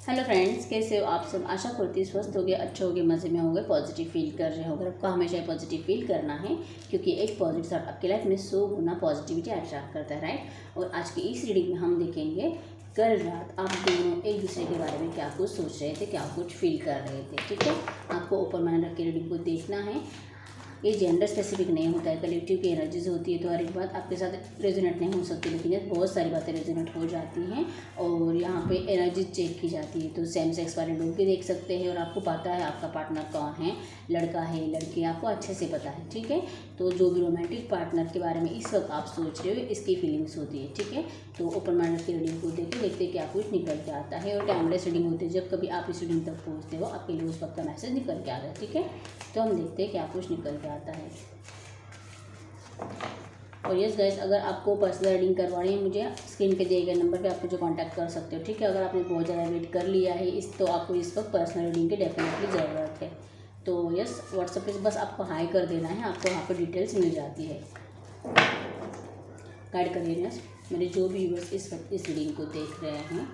Hello friends, कैसे हो आप सब। आशा करती स्वस्थ होगे, अच्छे होगे, मज़े में होंगे, पॉजिटिव फील कर रहे होंगे। आपको हमेशा पॉजिटिव फील करना है क्योंकि एक पॉजिटिव थॉट आपकी लाइफ में 100 गुना पॉजिटिविटी अट्रैक्ट करता है, राइट। और आज की इस रीडिंग में हम देखेंगे कल रात आप दोनों एक दूसरे के बारे में क्या कुछ सोच रहे थे, क्या कुछ फील कर रहे थे। ठीक है, आपको ओपन माइंड रख के रीडिंग को देखना है। ये जेंडर स्पेसिफिक नहीं होता है, कलेक्टिव की एनर्जीज होती है। तो हर एक बात आपके साथ रेजोनेट नहीं हो सकती, लेकिन ये बहुत सारी बातें रेजोनेट हो जाती हैं और यहाँ पे एनर्जी चेक की जाती है। तो सेम सेक्स वाले लोग भी देख सकते हैं और आपको पता है आपका पार्टनर कौन है, लड़का है लड़की, आपको अच्छे से पता है। ठीक है, तो जो भी रोमांटिक पार्टनर के बारे में इस वक्त आप सोच रहे हो, इसकी फीलिंग्स होती है। ठीक है, तो ओपन माइंड की रीडिंग को देखते क्या कुछ निकल के आता है। और टाइमलेस रीडिंग होती है, जब कभी आप इस रीडिंग तक पहुँचते हो आपके लिए उस वक्त का मैसेज निकल के आता है। ठीक है, तो हम देखते हैं क्या कुछ निकल के आता है। और यस गाइस, अगर आपको पर्सनल रीडिंग करवानी है, मुझे स्क्रीन पे दिए गए नंबर पे आप मुझे कांटेक्ट कर सकते हो। ठीक है, अगर आपने बहुत ज़्यादा वेट कर लिया है तो आपको इस वक्त पर्सनल रीडिंग की डेफिनेटली ज़रूरत है। तो यस, व्हाट्सएप पे बस आपको हाई कर देना है, आपको वहाँ पर डिटेल्स मिल जाती है। गाइड करिए यस, मेरे जो भी व्यूअर्स इस वक्त इस रीडिंग को देख रहे हैं,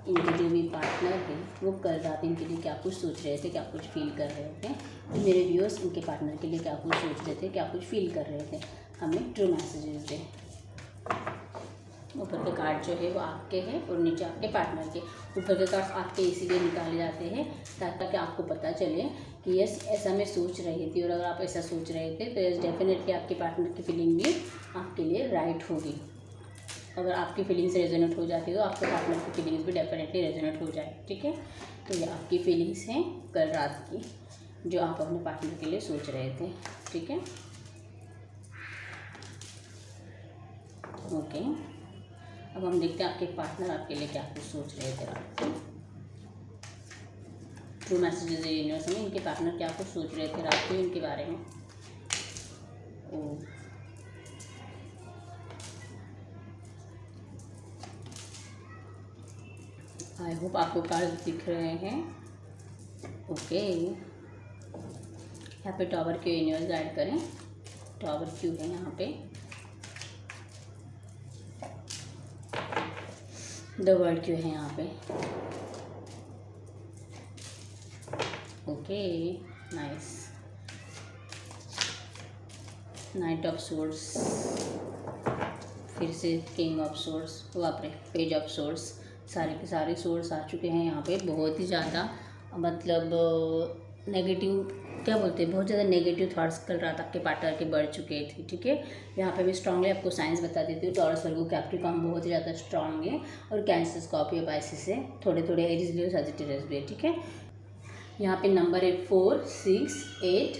इनके जो भी पार्टनर हैं वो कल रात इनके लिए क्या कुछ सोच रहे थे, क्या कुछ फील कर रहे थे। तो मेरे व्यूअर्स इनके पार्टनर के लिए क्या कुछ सोच रहे थे, क्या कुछ फील कर रहे थे, हमें ट्रू मैसेजेस दें। ऊपर के कार्ड जो है वो आपके हैं और नीचे आपके पार्टनर के। ऊपर के कार्ड आपके इसीलिए निकाले जाते हैं ताकि आपको पता चले कि यस ऐसा मैं सोच रही थी। और अगर आप ऐसा सोच रहे थे तो यस डेफिनेटली आपके पार्टनर की फीलिंग भी आपके लिए राइट होगी। अगर आपकी फीलिंग्स रेजोनेट हो जाती है तो आपके पार्टनर की फीलिंग्स भी डेफिनेटली रेजोनेट हो जाए। ठीक है, तो ये आपकी फीलिंग्स हैं कल रात की, जो आप अपने पार्टनर के लिए सोच रहे थे। ठीक है, ओके, अब हम देखते हैं आपके पार्टनर आपके लिए क्या कुछ सोच रहे थे रात को। ट्रू मैसेजेस यूनिवर्स में इनके पार्टनर क्या कुछ सोच रहे थे रात को इनके बारे में। ओ आई होप आपको कार्ड दिख रहे हैं। ओके, यहाँ पे टॉवर क्यों यूनिवर्स गाइड करें, टॉवर क्यों है यहाँ पे, द वर्ड क्यों है यहाँ पे। Okay nice, knight of swords, फिर से किंग ऑफ सोर्स, वापरे पेज ऑफ सोर्स, सारे के सारे सोर्स आ चुके हैं यहाँ पे। बहुत ही ज़्यादा मतलब नेगेटिव क्या बोलते हैं, बहुत ज़्यादा नेगेटिव थॉट्स कल रात आपके पार्टनर के बढ़ चुके थे। ठीक है, यहाँ पे मैं स्ट्रांगली आपको साइंस बता देती हूँ। टॉरस, वर्गो, कैप्रिकॉर्न बहुत ही ज़्यादा स्ट्रांग है और कैंसर, स्कॉर्पियो, पाइसेस से थोड़े थोड़े एरीज भी और सजिटेरियस भी है। ठीक है, यहाँ पे नंबर है 4, 6, 8,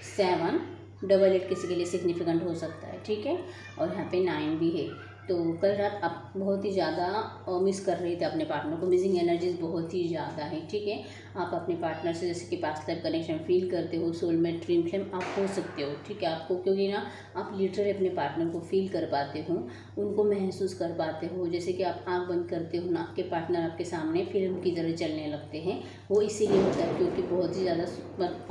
7, 8 किसी के लिए सिग्निफिकेंट हो सकता है। ठीक है, और यहाँ पे 9 भी है। तो कल रात आप बहुत ही ज़्यादा मिस कर रहे थे अपने पार्टनर को, मिसिंग एनर्जीज बहुत ही ज़्यादा है। ठीक है, आप अपने पार्टनर से जैसे कि पास्ट लाइफ कनेक्शन फील करते हो, सोलमेट, ड्रीम फ्लेम आप हो सकते हो। ठीक है, आपको क्योंकि ना आप लिटरली अपने पार्टनर को फील कर पाते हो, उनको महसूस कर पाते हो। जैसे कि आप आँख बंद करते हो ना, आपके पार्टनर आपके सामने फिल्म की तरह चलने लगते हैं। वो इसीलिए होता है क्योंकि बहुत ही ज़्यादा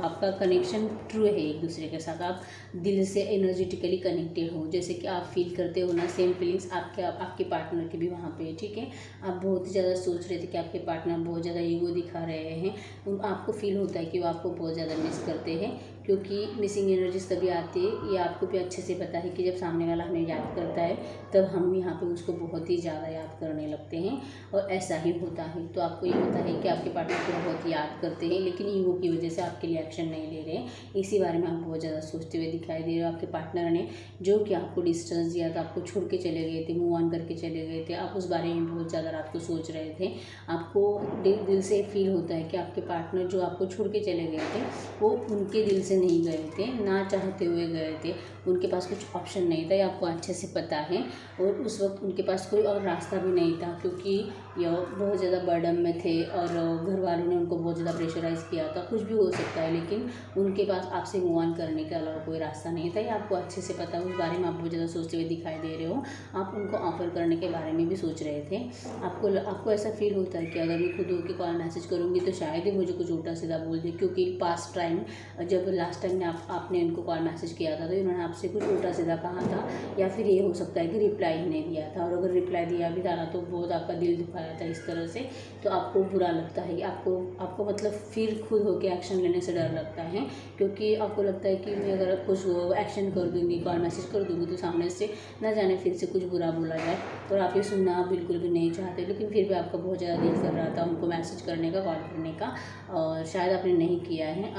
आपका कनेक्शन ट्रू है एक दूसरे के साथ, आप दिल से एनर्जेटिकली कनेक्टेड हो। जैसे कि आप फील करते हो ना, सेम फीलिंग्स आपके पार्टनर के भी वहाँ पे है। ठीक है, आप बहुत ही ज़्यादा सोच रहे थे कि आपके पार्टनर बहुत ज़्यादा ईगो दिखा रहे हैं, आपको फील होता है कि वो आपको बहुत ज़्यादा मिस करते हैं, क्योंकि मिसिंग एनर्जीज तभी आती है। ये आपको भी अच्छे से पता है कि जब सामने वाला हमें याद करता है तब हम यहाँ पे उसको बहुत ही ज़्यादा याद करने लगते हैं और ऐसा ही होता है। तो आपको ये पता है कि आपके पार्टनर को बहुत याद करते हैं, लेकिन ईगो की वजह से आपके लिए एक्शन नहीं ले रहे। इसी बारे में आप बहुत ज़्यादा सोचते हुए दिखाई दे रहे हो। आपके पार्टनर ने जो कि आपको डिस्टेंस दिया था, आपको छोड़ के चले गए थे, मूव ऑन करके चले गए थे, आप उस बारे में बहुत ज़्यादा रात को सोच रहे थे। आपको दिल से फील होता है कि आपके पार्टनर जो आपको छोड़ के चले गए थे वो उनके दिल से नहीं गए थे, ना चाहते हुए गए थे, उनके पास कुछ ऑप्शन नहीं था, ये आपको अच्छे से पता है। और उस वक्त उनके पास कोई और रास्ता भी नहीं था क्योंकि ये बहुत ज़्यादा बर्डन में थे और घर वालों ने उनको बहुत ज़्यादा प्रेशराइज़ किया था। कुछ भी हो सकता है, लेकिन उनके पास आपसे मूव ऑन करने के अलावा कोई रास्ता नहीं था, ये आपको अच्छे से पता है। उस बारे में आप बहुत ज़्यादा सोचते हुए दिखाई दे रहे हो। आप उनको ऑफर करने के बारे में भी सोच रहे थे। आपको ऐसा फील होता है कि अगर मैं खुद होकर कॉल मैसेज करूँगी तो शायद ही मुझे कुछ उल्टा सीधा बोल दे, क्योंकि पास्ट टाइम जब लास्ट टाइम आपने उनको कॉल मैसेज किया था तो इन्होंने आपसे आपसे कुछ उल्टा सीधा कहा था, या फिर ये हो सकता है कि रिप्लाई ही नहीं दिया था, और अगर रिप्लाई दिया भी था ना तो बहुत आपका दिल दुखाया था इस तरह से, तो आपको बुरा लगता है कि आपको मतलब फिर खुद होके एक्शन लेने से डर लगता है, क्योंकि आपको लगता है कि मैं अगर कुछ एक्शन कर दूँगी, कॉल मैसेज कर दूँगी तो सामने से ना जाने फिर से कुछ बुरा बोला जाए, और आप ये सुनना आप बिल्कुल भी नहीं चाहते, लेकिन फिर भी आपका बहुत ज़्यादा दिल कर रहा था उनको मैसेज करने का, कॉल करने का, और शायद आपने नहीं किया है।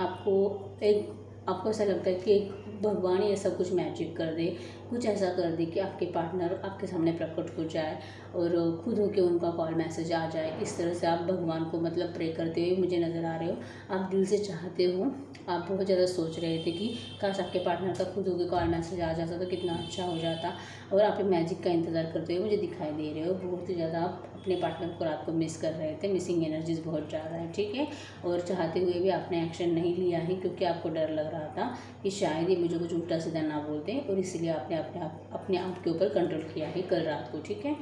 आपको ऐसा लगता है कि भगवान ही ऐसा कुछ मैजिक कर दे, कुछ ऐसा कर दे कि आपके पार्टनर आपके सामने प्रकट हो जाए और खुद होके उनका कॉल मैसेज आ जाए। इस तरह से आप भगवान को मतलब प्रे करते हुए मुझे नज़र आ रहे हो, आप दिल से चाहते हो, आप बहुत ज़्यादा सोच रहे थे कि काश आपके पार्टनर का खुद होके कॉल मैसेज आ जाता तो कितना अच्छा हो जाता, और आप मैजिक का इंतज़ार करते हुए मुझे दिखाई दे रहे हो। बहुत ही ज़्यादा आप अपने पार्टनर को रात को मिस कर रहे थे, मिसिंग एनर्जीज बहुत ज़्यादा है, ठीक है। और चाहते हुए भी आपने एक्शन नहीं लिया है क्योंकि आपको डर लग रहा था कि शायद ये मुझे कुछ उल्टा सीधा ना बोल दें, और इसलिए आपने अपने आप के ऊपर कंट्रोल किया है कल रात को, ठीक है।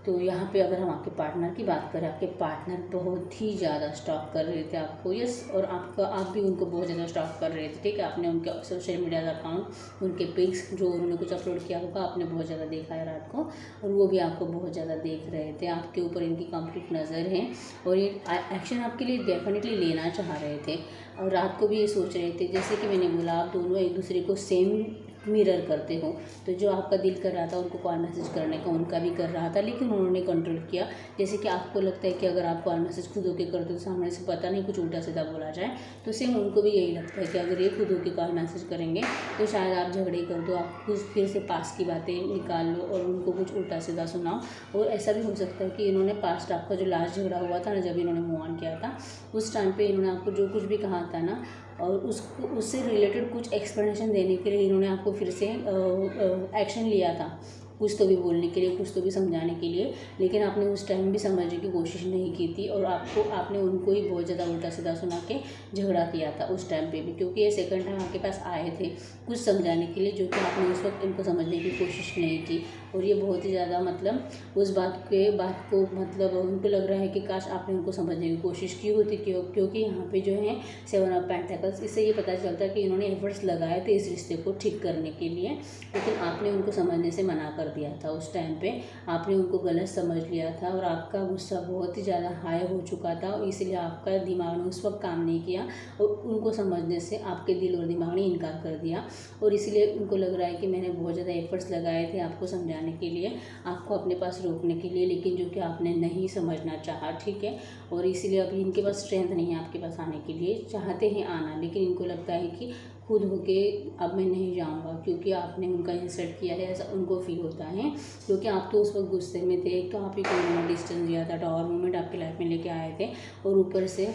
तो यहाँ पे अगर हम आपके पार्टनर की बात करें, आपके पार्टनर बहुत ही ज़्यादा स्टॉक कर रहे थे आपको, यस, और आप भी उनको बहुत ज़्यादा स्टॉक कर रहे थे, ठीक है। आपने उनके सोशल मीडिया अकाउंट, उनके पिक्स जो उन्होंने कुछ अपलोड किया होगा आपने बहुत ज़्यादा देखा है रात को, और वो भी आपको बहुत ज़्यादा देख रहे थे, आपके ऊपर इनकी कंप्लीट नज़र है, और ये एक्शन आपके लिए डेफिनेटली लेना चाह रहे थे, और रात को भी ये सोच रहे थे, जैसे कि मैंने बोला आप दोनों एक दूसरे को सेम मिरर करते हो, तो जो आपका दिल कर रहा था उनको कॉल मैसेज करने का, उनका भी कर रहा था, लेकिन उन्होंने कंट्रोल किया। जैसे कि आपको लगता है कि अगर आप कॉल मैसेज खुद होके करते हो तो सामने से पता नहीं कुछ उल्टा सीधा बोला जाए, तो सेम उनको भी यही लगता है कि अगर ये खुद होके कॉल मैसेज करेंगे तो शायद आप झगड़े कर दो, आप कुछ फिर से पास की बातें निकाल लो और उनको कुछ उल्टा सीधा सुनाओ। और ऐसा भी हो सकता है कि इन्होंने पास्ट आपका जो लास्ट झगड़ा हुआ था ना, जब इन्होंने मूव ऑन किया था, उस टाइम पे इन्होंने आपको जो कुछ भी कहा था ना, और उससे रिलेटेड कुछ एक्सप्लेनेशन देने के लिए इन्होंने आपको फिर से एक्शन लिया था, कुछ तो भी बोलने के लिए, कुछ तो भी समझाने के लिए, लेकिन आपने उस टाइम भी समझने की कोशिश नहीं की थी, और आपने उनको ही बहुत ज़्यादा उल्टा सीधा सुना के झगड़ा किया था उस टाइम पे भी, क्योंकि ये सेकंड टाइम आपके पास आए थे कुछ समझाने के लिए, जो कि आपने उस वक्त इनको समझने की कोशिश नहीं की। और ये बहुत ही ज़्यादा मतलब उस बात को मतलब उनको लग रहा है कि काश आपने उनको समझने की कोशिश की होती, क्योंकि यहाँ पे जो है 7 ऑफ पेंटिकल्स, इससे ये पता चलता है कि इन्होंने एफर्ट्स लगाए थे इस रिश्ते को ठीक करने के लिए, लेकिन आपने उनको समझने से मना कर दिया था। उस टाइम पे आपने उनको गलत समझ लिया था, और आपका गुस्सा बहुत ही ज़्यादा हाई हो चुका था, और इसलिए आपका दिमाग ने उस वक्त काम नहीं किया, और उनको समझने से आपके दिल और दिमाग ने इनकार कर दिया, और इसलिए उनको लग रहा है कि मैंने बहुत ज़्यादा एफर्ट्स लगाए थे आपको समझाने के लिए, आपको अपने पास रोकने के लिए, लेकिन जो कि आपने नहीं समझना चाहा, ठीक है। और इसीलिए अभी इनके पास स्ट्रेंथ नहीं है आपके पास आने के लिए, चाहते हैं आना, लेकिन इनको लगता है कि खुद होके अब मैं नहीं जाऊंगा, क्योंकि आपने उनका इंसल्ट किया है, ऐसा उनको फील होता है, क्योंकि आप तो उस वक्त गुस्से में थे। एक तो आप ही को उन्होंने डिस्टेंस दिया था, टावर मोमेंट आपकी लाइफ में लेके आए थे, और ऊपर से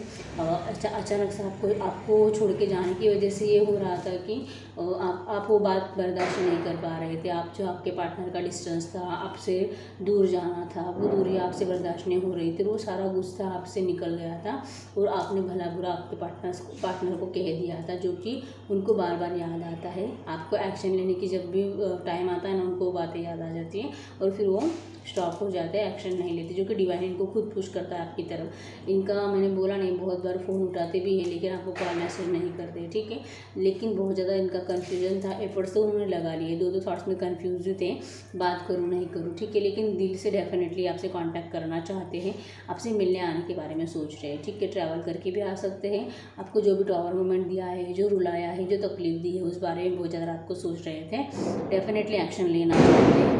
अचानक से आपको छोड़ के जाने की वजह से ये हो रहा था कि आप वो बात बर्दाश्त नहीं कर पा रहे थे। आप जो आपके पार्टनर का डिस्टेंस था, आपसे दूर जाना था, वो दूरी आपसे बर्दाश्त नहीं हो रही थी, वो सारा गुस्सा आपसे निकल गया था, और आपने भला बुरा आपके पार्टनर को कह दिया था, जो कि उनको बार बार याद आता है। आपको एक्शन लेने की जब भी टाइम आता है ना, उनको वो बातें याद आ जाती हैं, और फिर वो स्टॉप हो जाते हैं, एक्शन नहीं लेते, जो कि डिवाइन इनको खुद पुश करता है आपकी तरफ। इनका मैंने बोला नहीं, बहुत बार फ़ोन उठाते भी हैं, लेकिन आपको कॉल मैसेज नहीं करते, ठीक है। लेकिन बहुत ज़्यादा इनका कन्फ्यूजन था, एफर्ट्स तो उन्होंने लगा लिए, दो थॉट्स में कन्फ्यूज थे, बात करूँ नहीं करूँ, ठीक है, लेकिन दिल से डेफिनेटली आपसे कॉन्टैक्ट करना चाहते हैं, आपसे मिलने आने के बारे में सोच रहे हैं, ठीक है। ट्रैवल करके भी आ सकते हैं, आपको जो भी टावर मोमेंट दिया है, जो रुलाया है, जो तकलीफ दी है, उस बारे में बहुत ज़्यादा रात को सोच रहे थे, डेफिनेटली एक्शन लेना चाहते हैं।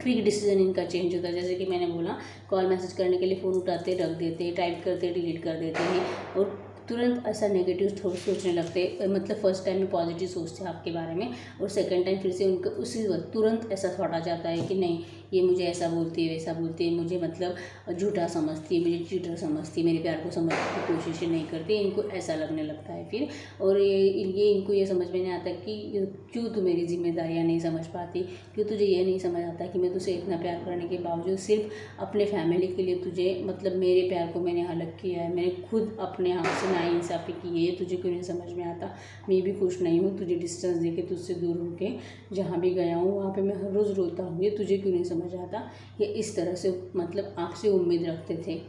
क्विक डिसीजन इनका चेंज होता है, जैसे कि मैंने बोला, कॉल मैसेज करने के लिए फ़ोन उठाते, रख देते, टाइप करते, डिलीट कर देते हैं, और तुरंत ऐसा नेगेटिव थॉट सोचने लगते। मतलब फर्स्ट टाइम में पॉजिटिव सोचते हैं आपके बारे में, और सेकंड टाइम फिर से उनको उसी वक्त तुरंत ऐसा थॉट आ जाता है कि नहीं, ये मुझे ऐसा बोलती है, वैसा बोलती है, मुझे मतलब झूठा समझती है, मुझे चीटर समझती है, मेरे प्यार को समझने की कोशिश नहीं करती, इनको ऐसा लगने लगता है फिर। और ये इनको ये समझ में नहीं आता कि क्यों तू मेरी जिम्मेदारियाँ नहीं समझ पाती, क्यों तुझे ये नहीं समझ आता कि मैं तुझे इतना प्यार करने के बावजूद सिर्फ अपने फैमिली के लिए तुझे, मतलब मेरे प्यार को मैंने अलग किया है, मैंने खुद अपने आप से नाइंसाफ़ी की है, तुझे क्यों नहीं समझ में आता। मैं भी खुश नहीं हूँ तुझे डिस्टेंस दे के, तुझसे दूर होके जहाँ भी गया हूँ वहाँ पे मैं हर रोज़ रोता हूँ, ये तुझे क्यों नहीं समझ आता। ये इस तरह से मतलब आपसे उम्मीद रखते थे,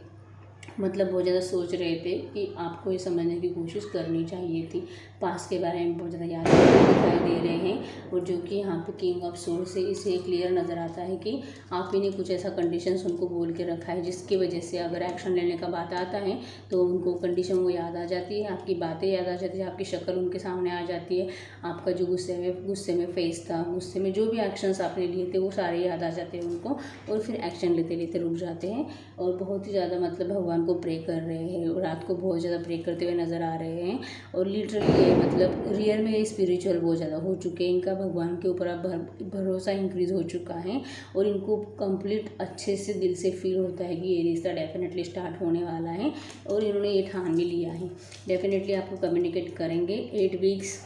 मतलब बहुत ज़्यादा सोच रहे थे कि आपको ये समझने की कोशिश करनी चाहिए थी। पास के बारे में बहुत ज़्यादा याद दिखाई दे रहे हैं, और जो कि यहाँ पे किंग ऑफ सोर्स से इसे क्लियर नज़र आता है कि आप ही ने कुछ ऐसा कंडीशंस उनको बोल के रखा है, जिसकी वजह से अगर एक्शन लेने का बात आता है तो उनको कंडीशन वो याद आ जाती है, आपकी बातें याद आ जाती है, आपकी शक्ल उनके सामने आ जाती है, आपका जो गुस्से में फेस था, गुस्से में जो भी एक्शंस आपने लिए थे वो सारे याद आ जाते हैं उनको, और फिर एक्शन लेते लेते रुक जाते हैं। और बहुत ही ज़्यादा मतलब भगवान को प्रे कर रहे हैं, और रात को बहुत ज़्यादा प्रे करते हुए नज़र आ रहे हैं। और लिटरली ये मतलब रियल में स्पिरिचुअल बहुत ज़्यादा हो चुके हैं, इनका भगवान के ऊपर अब भरोसा इंक्रीज़ हो चुका है, और इनको कंप्लीट अच्छे से दिल से फील होता है कि ये रिश्ता डेफिनेटली स्टार्ट होने वाला है, और इन्होंने ये ठान भी लिया है डेफिनेटली आपको कम्युनिकेट करेंगे। 8 वीक्स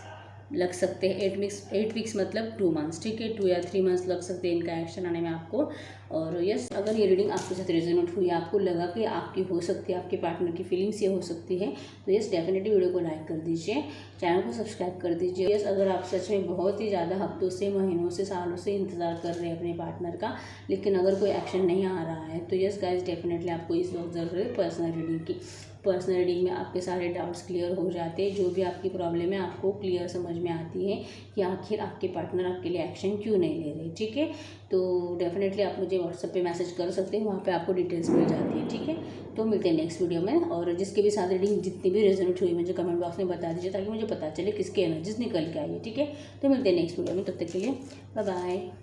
लग सकते हैं, 8 वीक्स मतलब 2 मंथ्स, ठीक है, 2 या 3 मंथ्स लग सकते हैं इनका एक्शन आने में आपको। और यस, अगर ये रीडिंग आपके साथ रेजोनेट हुई, आपको लगा कि आपकी हो सकती है, आपके पार्टनर की फीलिंग्स ये हो सकती है, तो यस डेफिनेटली वीडियो को लाइक कर दीजिए, चैनल को सब्सक्राइब कर दीजिए। यस, अगर आप सच में बहुत ही ज़्यादा हफ्तों से, महीनों से, सालों से इंतज़ार कर रहे हैं अपने पार्टनर का, लेकिन अगर कोई एक्शन नहीं आ रहा है, तो यस गाइज डेफिनेटली आपको इस वक्त ज़रूरत है पर्सनल रीडिंग की। पर्सनल रीडिंग में आपके सारे डाउट्स क्लियर हो जाते हैं, जो भी आपकी प्रॉब्लम है आपको क्लियर समझ में आती है कि आखिर आपके पार्टनर आपके लिए एक्शन क्यों नहीं ले रहे, ठीक है। तो डेफिनेटली आप मुझे व्हाट्सएप पे मैसेज कर सकते हैं, वहाँ पे आपको डिटेल्स मिल जाती है, ठीक है। तो मिलते हैं नेक्स्ट वीडियो में, और जिसके भी साथ रीडिंग जितनी भी रेजोनेट हुई मुझे कमेंट बॉक्स में बता दीजिए, ताकि मुझे पता चले किसके एनर्जीज निकल के आई है, ठीक है। तो मिलते हैं नेक्स्ट वीडियो में, तब तक के लिए बाय बाय।